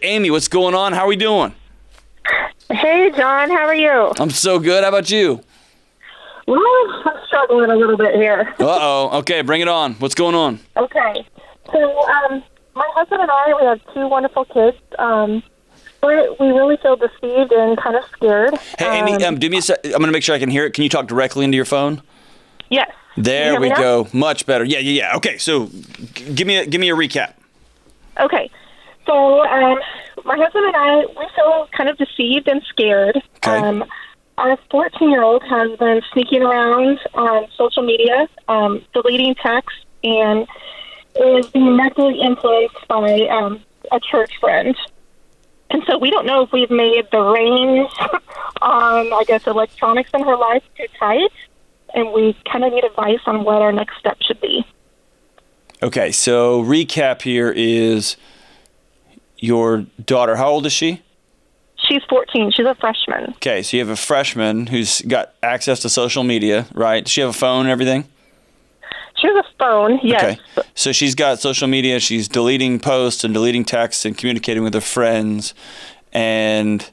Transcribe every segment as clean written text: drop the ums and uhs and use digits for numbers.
Amy, what's going on? How are we doing? Hey, John, how are you? I'm so good. How about you? Well, I'm struggling a little bit here. Uh-oh. Okay, bring it on. What's going on? Okay. So, my husband and I, we have two wonderful kids. We really feel deceived and kind of scared. Hey, Amy, do me a sec. I'm going to make sure I can hear it. Can you talk directly into your phone? Yes. There we go. Much better. Yeah. Okay, so give me a recap. Okay. So, my husband and I, we feel kind of deceived and scared. Okay. Our 14-year-old has been sneaking around on social media, deleting texts, and is being mentally influenced by a church friend. And so we don't know if we've made the reins on, I guess, electronics in her life too tight, and we kind of need advice on what our next step should be. Okay, so recap here is your daughter, how old is she? She's 14. She's a freshman. Okay, so you have a freshman who's got access to social media, right? Does she have a phone and everything? She has a phone, yes. Okay, so she's got social media. She's deleting posts and deleting texts and communicating with her friends, and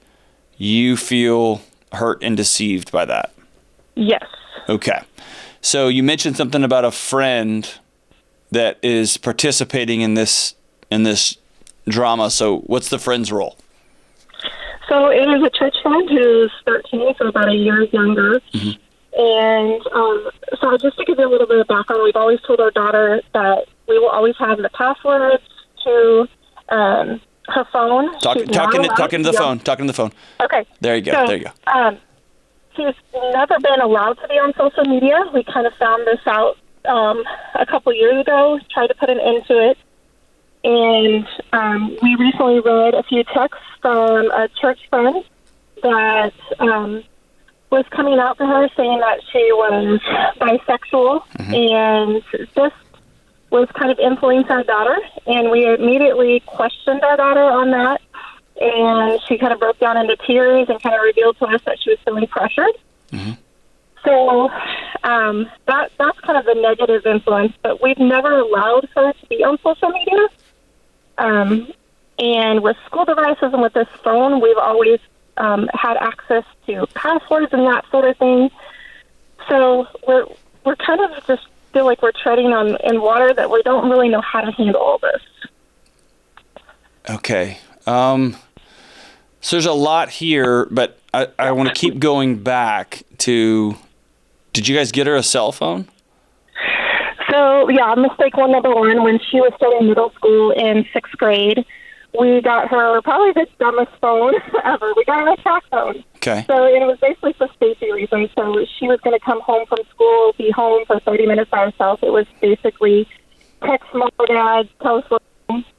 you feel hurt and deceived by that. Yes. Okay, so you mentioned something about a friend that is participating in this drama. So what's the friend's role? So it is a church friend who's 13, so about a year younger. Mm-hmm. And so just to give you a little bit of background, we've always told our daughter that we will always have the passwords to her phone. Talking to the phone. Okay. There you go. So, there you go. She's never been allowed to be on social media. We kind of found this out a couple years ago, tried to put an end to it. And we recently read a few texts from a church friend that was coming out to her saying that she was bisexual. Mm-hmm. And this was kind of influencing our daughter. And we immediately questioned our daughter on that. And she kind of broke down into tears and kind of revealed to us that she was feeling pressured. Mm-hmm. So that's kind of the negative influence. But we've never allowed her to be on social media. And with school devices and with this phone, we've always had access to passwords and that sort of thing. So we're kind of just feel like we're treading in water that we don't really know how to handle all this. Okay. So there's a lot here, but I want to keep going back to, did you guys get her a cell phone? So, yeah, mistake number one, when she was still in middle school in 6th grade, we got her probably the dumbest phone ever. We got her a track phone. Okay. So it was basically for safety reasons. So she was going to come home from school, be home for 30 minutes by herself. It was basically text mom or dad, tell us what,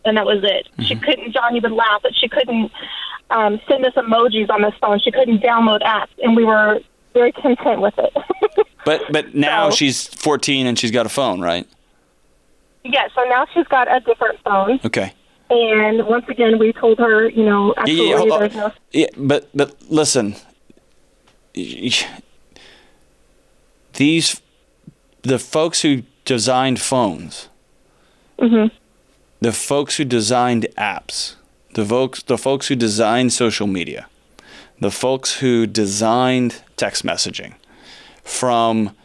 and that was it. Mm-hmm. She couldn't, John even laughed, that she couldn't send us emojis on this phone. She couldn't download apps, and we were very content with it. But now she's 14 and she's got a phone, right? Yeah, so now she's got a different phone. Okay. And once again, we told her, absolutely there's no... Yeah, but listen, the folks who designed phones, mm-hmm. the folks who designed apps, the folks who designed social media, the folks who designed text messaging, from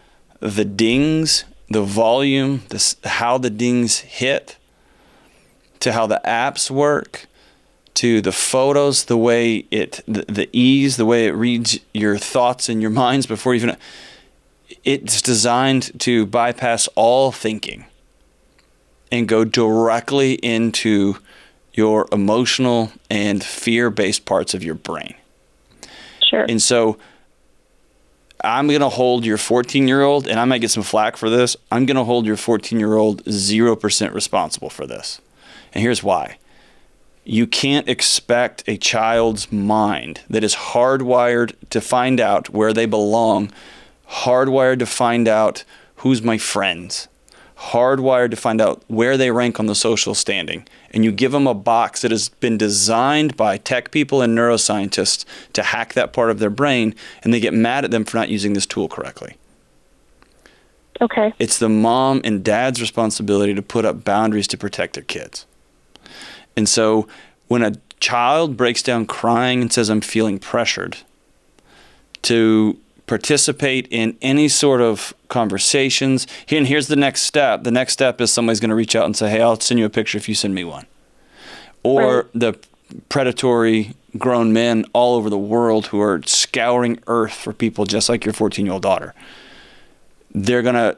the dings, the volume, how the dings hit, to how the apps work, to the photos, the way the ease, the way it reads your thoughts and your minds before even, it's designed to bypass all thinking and go directly into your emotional and fear-based parts of your brain. Sure. And so I'm going to hold your 14-year-old, and I might get some flack for this, I'm going to hold your 14-year-old 0% responsible for this. And here's why. You can't expect a child's mind that is hardwired to find out where they belong, hardwired to find out who's my friends, hardwired to find out where they rank on the social standing. And you give them a box that has been designed by tech people and neuroscientists to hack that part of their brain, and they get mad at them for not using this tool correctly. Okay. It's the mom and dad's responsibility to put up boundaries to protect their kids. And so when child breaks down crying and says, I'm feeling pressured to participate in any sort of conversations. And here's the next step. The next step is somebody's going to reach out and say, hey, I'll send you a picture if you send me one. Or Right. the predatory grown men all over the world who are scouring earth for people just like your 14-year-old daughter. They're going to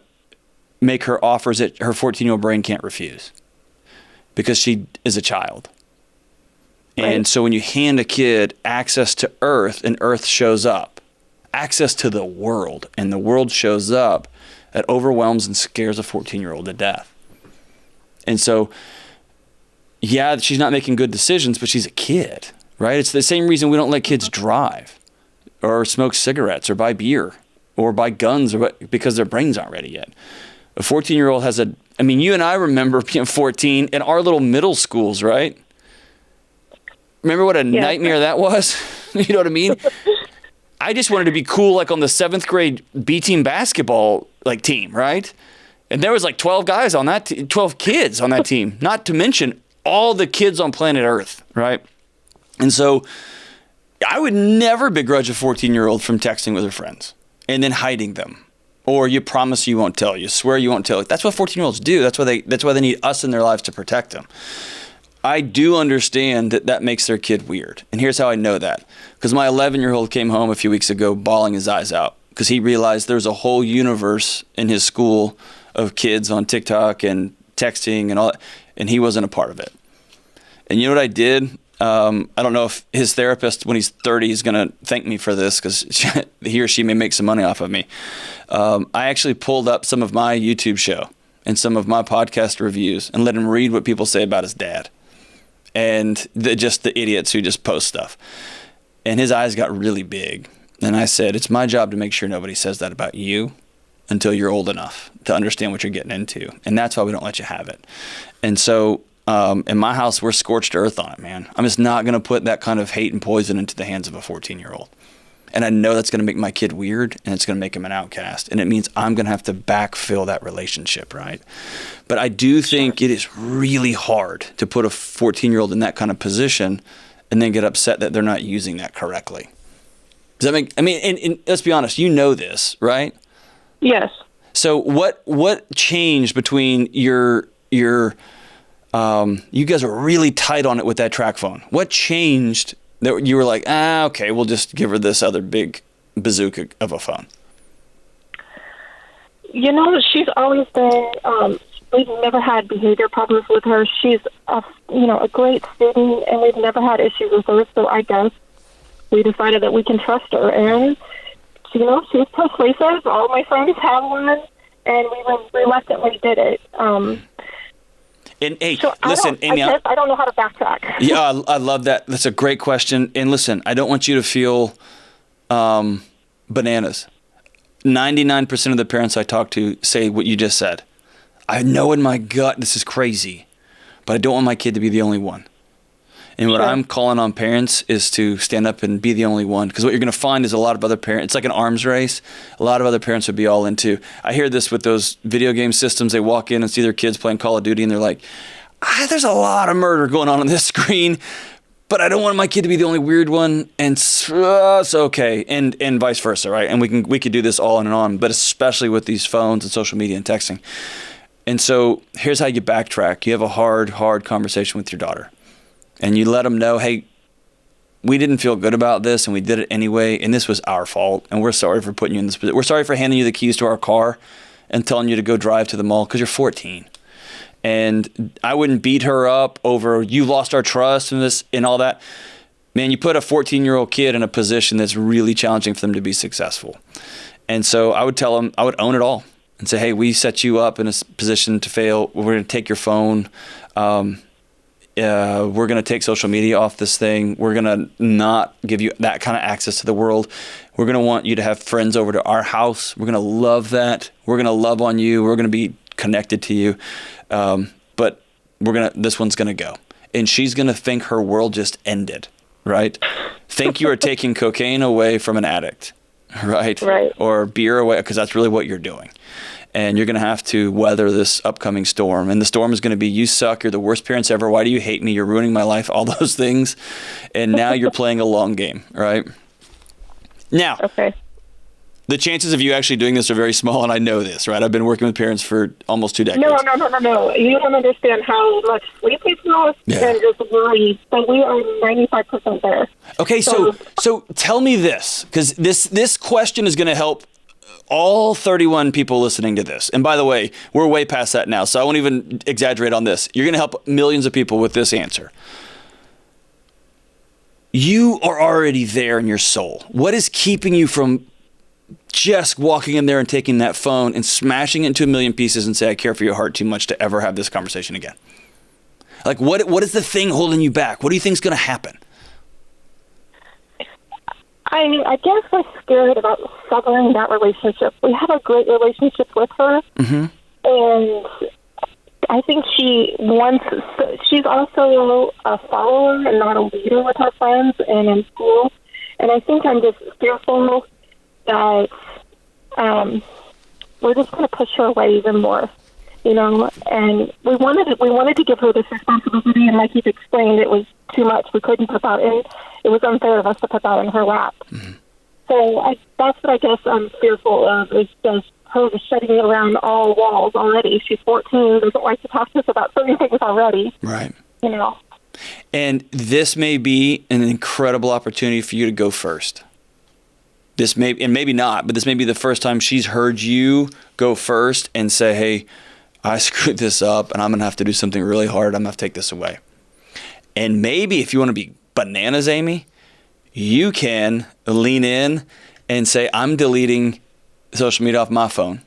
make her offers that her 14-year-old brain can't refuse because she is a child. Right. And so when you hand a kid access to earth and earth shows up, access to the world, and the world shows up, it overwhelms and scares a 14-year-old to death. And so, yeah, she's not making good decisions, but she's a kid, right? It's the same reason we don't let kids drive or smoke cigarettes or buy beer or buy guns because their brains aren't ready yet. A 14-year-old has you and I remember being 14 in our little middle schools, right? Remember what a nightmare that was? You know what I mean? I just wanted to be cool, like on the 7th grade B team basketball team, right? And there was 12 guys on that, 12 kids on that team, not to mention all the kids on planet Earth, right? And so I would never begrudge a 14-year-old from texting with her friends and then hiding them. Or you promise you won't tell, you swear you won't tell. That's what 14-year-olds do. That's why they need us in their lives to protect them. I do understand that makes their kid weird. And here's how I know that. Because my 11-year-old came home a few weeks ago bawling his eyes out because he realized there's a whole universe in his school of kids on TikTok and texting and all that, and he wasn't a part of it. And you know what I did? I don't know if his therapist, when he's 30, is going to thank me for this because he or she may make some money off of me. I actually pulled up some of my YouTube show and some of my podcast reviews and let him read what people say about his dad. And just the idiots who just post stuff. And his eyes got really big. And I said, it's my job to make sure nobody says that about you until you're old enough to understand what you're getting into. And that's why we don't let you have it. And so in my house, we're scorched earth on it, man. I'm just not going to put that kind of hate and poison into the hands of a 14-year-old. And I know that's going to make my kid weird, and it's going to make him an outcast. And it means I'm going to have to backfill that relationship, right? But I do think it is really hard to put a 14-year-old in that kind of position and then get upset that they're not using that correctly. Does that make, and let's be honest, you know this, right? Yes. So what changed between you guys are really tight on it with that track phone. What changed that you were like, okay, we'll just give her this other big bazooka of a phone? She's always been, we've never had behavior problems with her. She's a great student, and we've never had issues with her. So I guess we decided that we can trust her. And, she's persuasive. All my friends have one, and we reluctantly did it. And hey, so listen, Amy, I don't know how to backtrack. Yeah, I love that. That's a great question. And listen, I don't want you to feel bananas. 99% of the parents I talk to say what you just said. I know in my gut this is crazy, but I don't want my kid to be the only one. And what I'm calling on parents is to stand up and be the only one. Because what you're going to find is a lot of other parents, it's like an arms race. A lot of other parents would be all into. I hear this with those video game systems. They walk in and see their kids playing Call of Duty, and they're like, there's a lot of murder going on this screen, but I don't want my kid to be the only weird one. And it's okay. And vice versa, right? And we could do this all on and on, but especially with these phones and social media and texting. And so here's how you backtrack. You have a hard conversation with your daughter. And you let them know, hey, we didn't feel good about this, and we did it anyway, and this was our fault, and we're sorry for putting you in this position. We're sorry for handing you the keys to our car and telling you to go drive to the mall because you're 14. And I wouldn't beat her up over you lost our trust and this and all that. Man, you put a 14-year-old kid in a position that's really challenging for them to be successful. And so I would tell them, I would own it all and say, hey, we set you up in a position to fail. We're going to take your phone. We're going to take social media off this thing. We're going to not give you that kind of access to the world. We're going to want you to have friends over to our house. We're going to love that. We're going to love on you. We're going to be connected to you. But this one's going to go. And she's going to think her world just ended, right? Think you are taking cocaine away from an addict, right? Right. Or beer away, because that's really what you're doing. and you're going to have to weather this upcoming storm. And the storm is going to be, you suck, you're the worst parents ever, why do you hate me, you're ruining my life, all those things. And now you're playing a long game, right? Now, Okay. the chances of you actually doing this are very small, and I know this, right? I've been working with parents for almost 2 decades. No. You don't understand how much sleep we've lost and just worry. But we are 95% there. Okay, so tell me this, because this question is going to help all 31 people listening to this. And by the way, we're way past that now, so I won't even exaggerate on this. You're going to help millions of people with this answer. You are already there in your soul. What is keeping you from just walking in there and taking that phone and smashing it into a million pieces and say, I care for your heart too much to ever have this conversation again? Like, what is the thing holding you back? What do you think is going to happen? I mean, I guess we're scared about severing that relationship. We have a great relationship with her, and I think she's also a follower and not a leader with her friends and in school. And I think I'm just fearful that we're just going to push her away even more, And we wanted to give her this responsibility, and like you've explained, it was too much. We couldn't put that in. It was unfair of us to put that in her lap. So that's what I guess I'm fearful of, is just her just shutting around all walls already. She's 14, doesn't like to talk to us about certain things already. Right. And this may be an incredible opportunity for you to go first. This may, and maybe not, but this may be the first time she's heard you go first and say, hey, I screwed this up and I'm going to have to do something really hard. I'm going to have to take this away. And maybe if you want to be bananas, Amy, you can lean in and say, I'm deleting social media off my phone.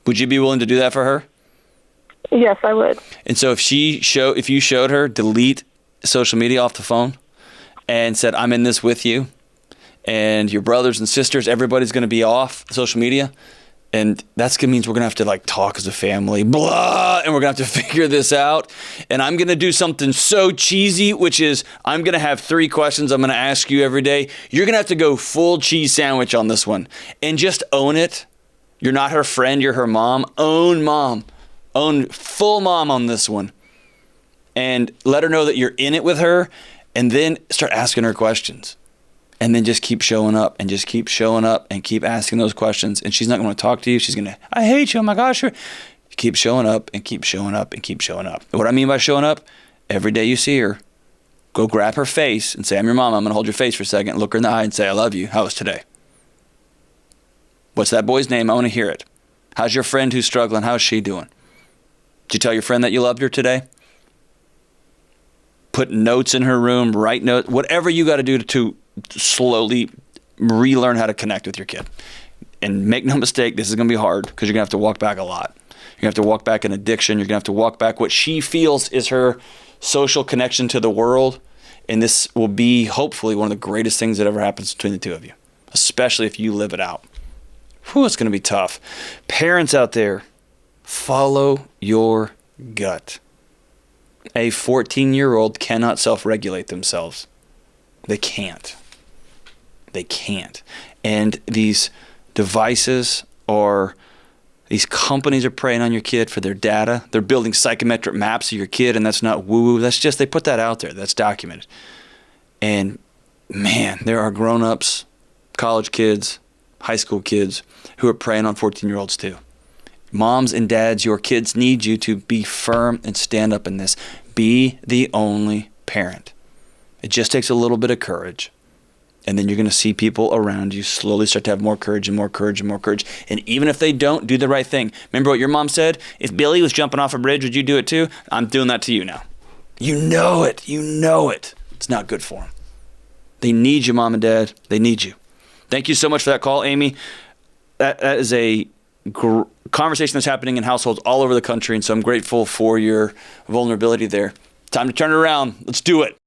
Would you be willing to do that for her? Yes, I would. And so if you showed her delete social media off the phone and said, I'm in this with you, and your brothers and sisters, everybody's going to be off social media, and that's going to mean we're going to have to talk as a family, blah, and we're going to have to figure this out. And I'm going to do something so cheesy, which is I'm going to have 3 questions I'm going to ask you every day. You're going to have to go full cheese sandwich on this one and just own it. You're not her friend, you're her mom. Own mom. Own full mom on this one. And let her know that you're in it with her, and then start asking her questions. And then just keep showing up and just keep showing up and keep asking those questions. And she's not going to talk to you. She's going to, I hate you. Oh my gosh. Keep showing up and keep showing up and keep showing up. What I mean by showing up, every day you see her, go grab her face and say, I'm your mom. I'm going to hold your face for a second. Look her in the eye and say, I love you. How was today? What's that boy's name? I want to hear it. How's your friend who's struggling? How's she doing? Did you tell your friend that you loved her today? Put notes in her room, write notes, whatever you got to do to slowly relearn how to connect with your kid. And make no mistake, this is going to be hard because you're going to have to walk back a lot. You're going to have to walk back an addiction. You're going to have to walk back what she feels is her social connection to the world. And this will be hopefully one of the greatest things that ever happens between the two of you, especially if you live it out. Whew, it's going to be tough. Parents out there, follow your gut. A 14-year-old cannot self-regulate themselves. They can't. They can't. And these devices or these companies are preying on your kid for their data. They're building psychometric maps of your kid, and that's not woo-woo. That's just, they put that out there. That's documented. And man, there are grown-ups, college kids, high school kids who are preying on 14-year-olds too. Moms and dads, your kids need you to be firm and stand up in this. Be the only parent. It just takes a little bit of courage. And then you're going to see people around you slowly start to have more courage and more courage and more courage. And even if they don't, do the right thing. Remember what your mom said? If Billy was jumping off a bridge, would you do it too? I'm doing that to you now. You know it. You know it. It's not good for them. They need you, mom and dad. They need you. Thank you so much for that call, Amy. That is a conversation that's happening in households all over the country, and so I'm grateful for your vulnerability there. Time to turn it around. Let's do it.